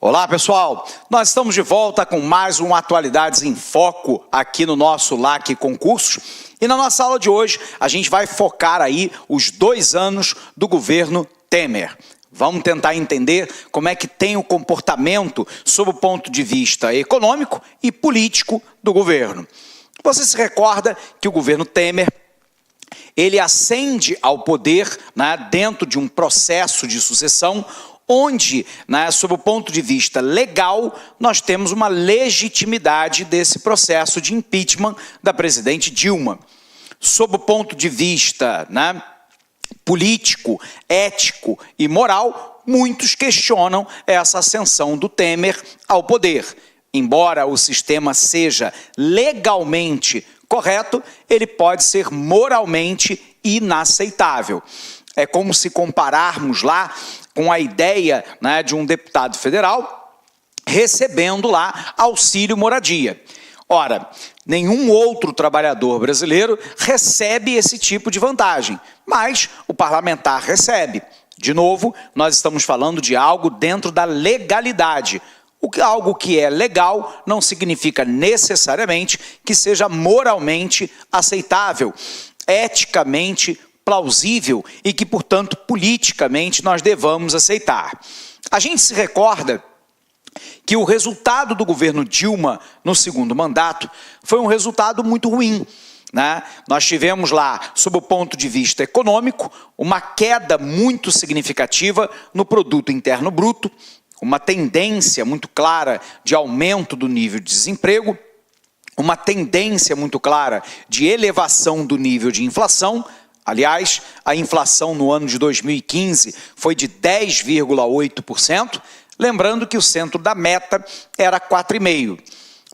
Olá, pessoal! Nós estamos de volta com mais um Atualidades em Foco aqui no nosso LAC Concursos. E na nossa aula de hoje, a gente vai focar aí os 2 anos do governo Temer. Vamos tentar entender como é que tem o comportamento sob o ponto de vista econômico e político do governo. Você se recorda que o governo Temer ele ascende ao poder, dentro de um processo de sucessão onde, sob o ponto de vista legal, nós temos uma legitimidade desse processo de impeachment da presidente Dilma. Sob o ponto de vista político, ético e moral, muitos questionam essa ascensão do Temer ao poder. Embora o sistema seja legalmente correto, ele pode ser moralmente inaceitável. É como se compararmos lá com a ideia de um deputado federal recebendo lá auxílio moradia. Ora, nenhum outro trabalhador brasileiro recebe esse tipo de vantagem, mas o parlamentar recebe. De novo, nós estamos falando de algo dentro da legalidade. Algo que é legal não significa necessariamente que seja moralmente aceitável, eticamente plausível e que, portanto, politicamente nós devamos aceitar. A gente se recorda que o resultado do governo Dilma no segundo mandato foi um resultado muito ruim. Nós tivemos lá, sob o ponto de vista econômico, uma queda muito significativa no produto interno bruto, uma tendência muito clara de aumento do nível de desemprego, uma tendência muito clara de elevação do nível de inflação. Aliás, a inflação no ano de 2015 foi de 10,8%, lembrando que o centro da meta era 4,5%.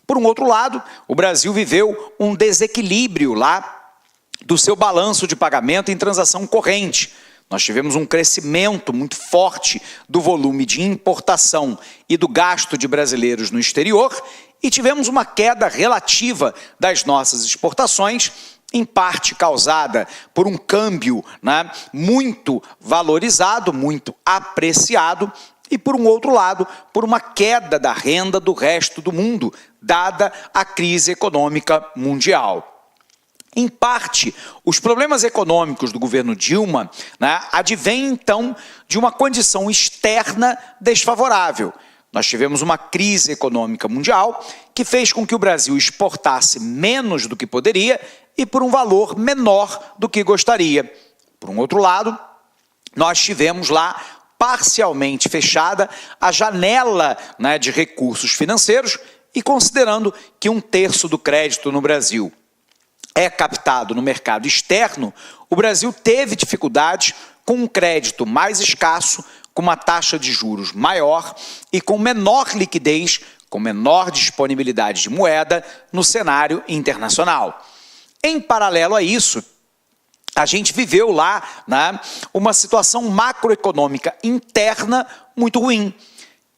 Por um outro lado, o Brasil viveu um desequilíbrio lá do seu balanço de pagamento em transação corrente. Nós tivemos um crescimento muito forte do volume de importação e do gasto de brasileiros no exterior e tivemos uma queda relativa das nossas exportações, em parte causada por um câmbio muito valorizado, muito apreciado, e por um outro lado, por uma queda da renda do resto do mundo, dada a crise econômica mundial. Em parte, os problemas econômicos do governo Dilma advêm, então, de uma condição externa desfavorável. Nós tivemos uma crise econômica mundial que fez com que o Brasil exportasse menos do que poderia e por um valor menor do que gostaria. Por um outro lado, nós tivemos lá parcialmente fechada a janela de recursos financeiros e considerando que 1/3 do crédito no Brasil é captado no mercado externo, o Brasil teve dificuldades com um crédito mais escasso, com uma taxa de juros maior e com menor liquidez, com menor disponibilidade de moeda no cenário internacional. Em paralelo a isso, a gente viveu lá uma situação macroeconômica interna muito ruim.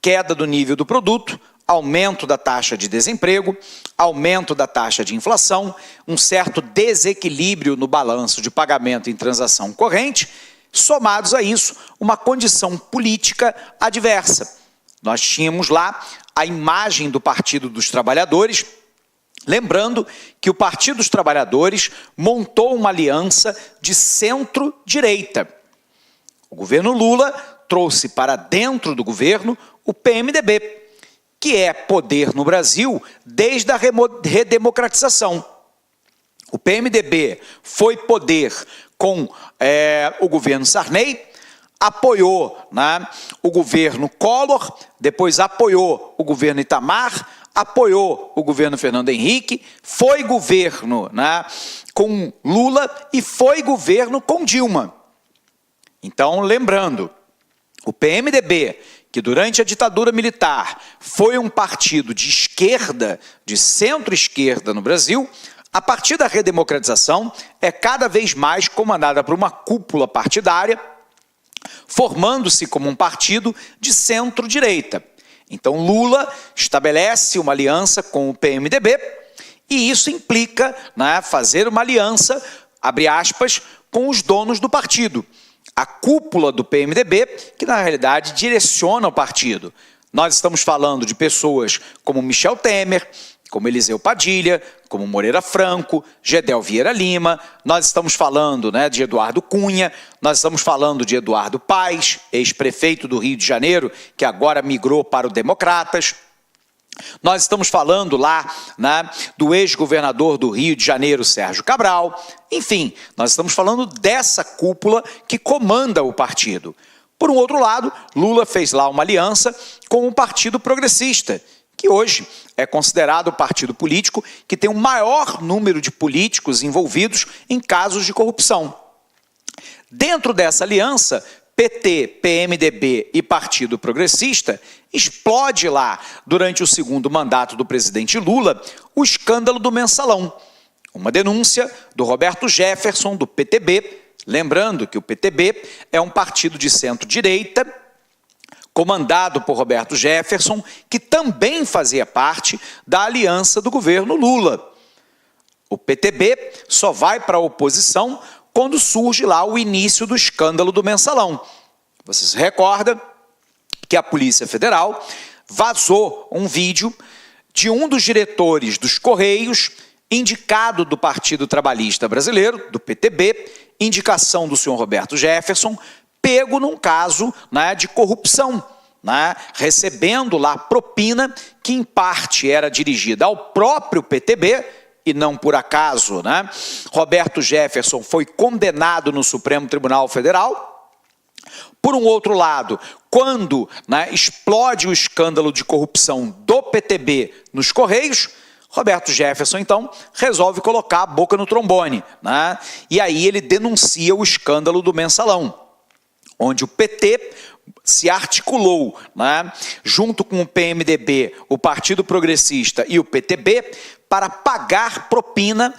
Queda do nível do produto, aumento da taxa de desemprego, aumento da taxa de inflação, um certo desequilíbrio no balanço de pagamento em transação corrente, somados a isso, uma condição política adversa. Nós tínhamos lá a imagem do Partido dos Trabalhadores, lembrando que o Partido dos Trabalhadores montou uma aliança de centro-direita. O governo Lula trouxe para dentro do governo o PMDB, que é poder no Brasil desde a redemocratização. O PMDB foi poder com o governo Sarney, apoiou o governo Collor, depois apoiou o governo Itamar, apoiou o governo Fernando Henrique, foi governo com Lula e foi governo com Dilma. Então, lembrando, o PMDB, que durante a ditadura militar foi um partido de esquerda, de centro-esquerda no Brasil, a partir da redemocratização é cada vez mais comandada por uma cúpula partidária, formando-se como um partido de centro-direita. Então Lula estabelece uma aliança com o PMDB e isso implica fazer uma aliança, abre aspas, com os donos do partido. A cúpula do PMDB, que na realidade direciona o partido. Nós estamos falando de pessoas como Michel Temer, como Eliseu Padilha, como Moreira Franco, Gedel Vieira Lima, nós estamos falando, de Eduardo Cunha, nós estamos falando de Eduardo Paes, ex-prefeito do Rio de Janeiro, que agora migrou para o Democratas. Nós estamos falando lá do ex-governador do Rio de Janeiro, Sérgio Cabral. Enfim, nós estamos falando dessa cúpula que comanda o partido. Por um outro lado, Lula fez lá uma aliança com o Partido Progressista, que hoje é considerado o partido político que tem o maior número de políticos envolvidos em casos de corrupção. Dentro dessa aliança, PT, PMDB e Partido Progressista, explode lá, durante o segundo mandato do presidente Lula, o escândalo do Mensalão. Uma denúncia do Roberto Jefferson, do PTB, lembrando que o PTB é um partido de centro-direita, comandado por Roberto Jefferson, que também fazia parte da aliança do governo Lula. O PTB só vai para a oposição quando surge lá o início do escândalo do Mensalão. Você se recorda que a Polícia Federal vazou um vídeo de um dos diretores dos Correios, indicado do Partido Trabalhista Brasileiro, do PTB, indicação do senhor Roberto Jefferson, pego num caso de corrupção, recebendo lá propina que em parte era dirigida ao próprio PTB, e não por acaso, Roberto Jefferson foi condenado no Supremo Tribunal Federal. Por um outro lado, quando explode o escândalo de corrupção do PTB nos Correios, Roberto Jefferson, então, resolve colocar a boca no trombone, e aí ele denuncia o escândalo do Mensalão, onde o PT se articulou, junto com o PMDB, o Partido Progressista e o PTB, para pagar propina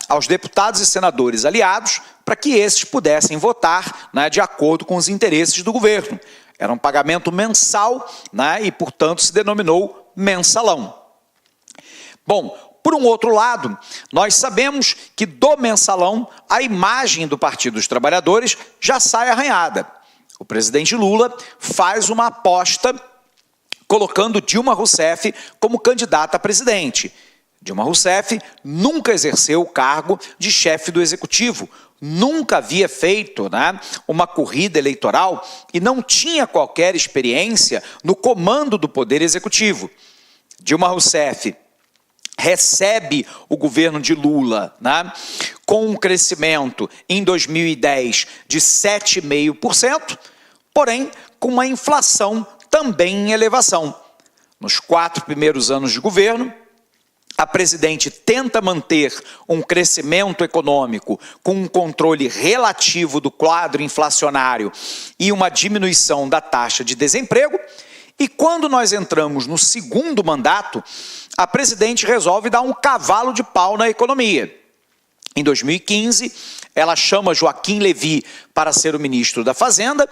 aos deputados e senadores aliados, para que esses pudessem votar de acordo com os interesses do governo. Era um pagamento mensal e, portanto, se denominou Mensalão. Bom, por um outro lado, nós sabemos que do Mensalão a imagem do Partido dos Trabalhadores já sai arranhada. O presidente Lula faz uma aposta colocando Dilma Rousseff como candidata a presidente. Dilma Rousseff nunca exerceu o cargo de chefe do executivo, nunca havia feito uma corrida eleitoral e não tinha qualquer experiência no comando do poder executivo. Dilma Rousseff recebe o governo de Lula com um crescimento em 2010 de 7,5%, porém com uma inflação também em elevação. Nos 4 primeiros anos de governo, a presidente tenta manter um crescimento econômico com um controle relativo do quadro inflacionário e uma diminuição da taxa de desemprego. E quando nós entramos no segundo mandato, a presidente resolve dar um cavalo de pau na economia. Em 2015, ela chama Joaquim Levy para ser o ministro da Fazenda.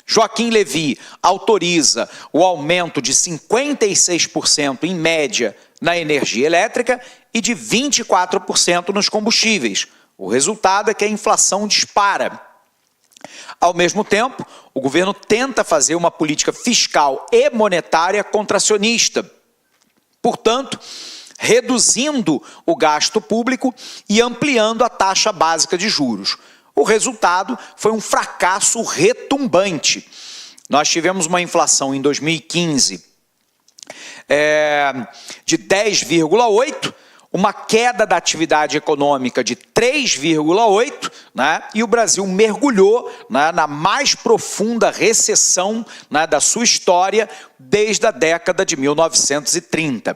Joaquim Levy autoriza o aumento de 56% em média na energia elétrica e de 24% nos combustíveis. O resultado é que a inflação dispara. Ao mesmo tempo, o governo tenta fazer uma política fiscal e monetária contracionista, portanto, reduzindo o gasto público e ampliando a taxa básica de juros. O resultado foi um fracasso retumbante. Nós tivemos uma inflação em 2015 de 10,8%, uma queda da atividade econômica de 3,8%, e o Brasil mergulhou na mais profunda recessão da sua história desde a década de 1930.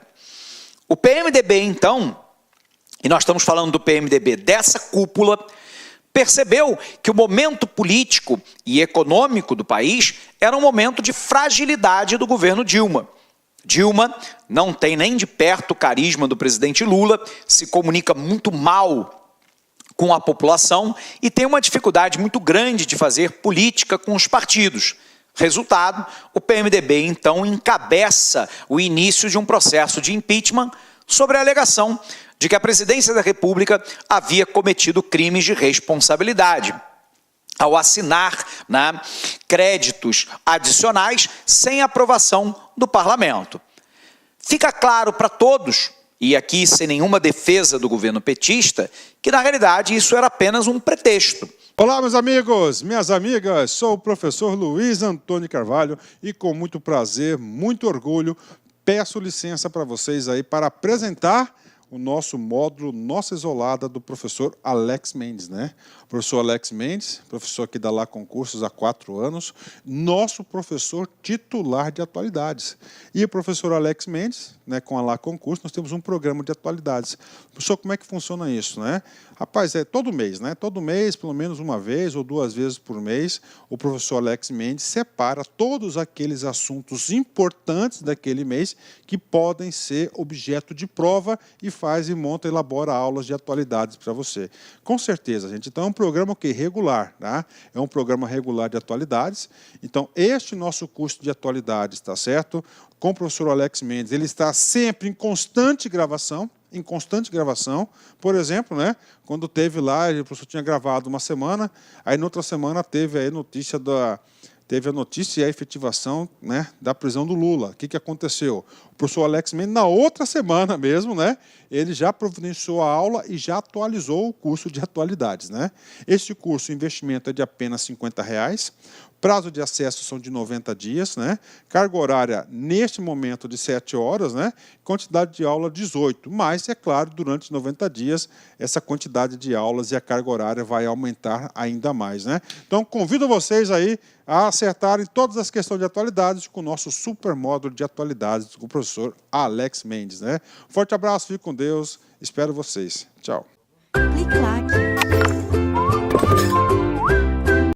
O PMDB, então, e nós estamos falando do PMDB, dessa cúpula, percebeu que o momento político e econômico do país era um momento de fragilidade do governo Dilma. Dilma não tem nem de perto o carisma do presidente Lula, se comunica muito mal com a população e tem uma dificuldade muito grande de fazer política com os partidos. Resultado, o PMDB então encabeça o início de um processo de impeachment sobre a alegação de que a presidência da República havia cometido crimes de responsabilidade. ao assinar, né, créditos adicionais sem aprovação do parlamento. Fica claro para todos, e aqui sem nenhuma defesa do governo petista, que na realidade isso era apenas um pretexto. Olá, meus amigos, minhas amigas, sou o professor Luiz Antônio Carvalho e com muito prazer, muito orgulho, peço licença para vocês aí para apresentar o nosso módulo Nossa Isolada do professor Alex Mendes, né? O professor Alex Mendes, professor que dá lá concursos há 4 anos, nosso professor titular de atualidades. E o professor Alex Mendes, né, com a lá concurso, nós temos um programa de atualidades. Professor, como é que funciona isso, né? Rapaz, é todo mês, né? Todo mês, pelo menos uma vez ou 2 vezes por mês, o professor Alex Mendes separa todos aqueles assuntos importantes daquele mês que podem ser objeto de prova e faz e monta, elabora aulas de atualidades para você. Com certeza, gente. Então, é um programa que regular, tá? É um programa regular de atualidades. Então, este nosso curso de atualidades, tá certo? Com o professor Alex Mendes, ele está sempre em constante gravação. Por exemplo, né, quando teve lá, o professor tinha gravado uma semana, aí na outra semana teve a notícia e a efetivação, né, da prisão do Lula. O que aconteceu? O professor Alex Mendes, na outra semana mesmo, né, ele já providenciou a aula e já atualizou o curso de atualidades, né? Este curso, o investimento é de apenas R$50. Prazo de acesso são de 90 dias, né? Carga horária, neste momento, de 7 horas, né? Quantidade de aula, 18. Mas, é claro, durante 90 dias, essa quantidade de aulas e a carga horária vai aumentar ainda mais, né? Então, convido vocês aí a acertarem todas as questões de atualidades com o nosso super módulo de atualidades com o professor Alex Mendes, né? Forte abraço, fique com Deus, espero vocês. Tchau. Clique like.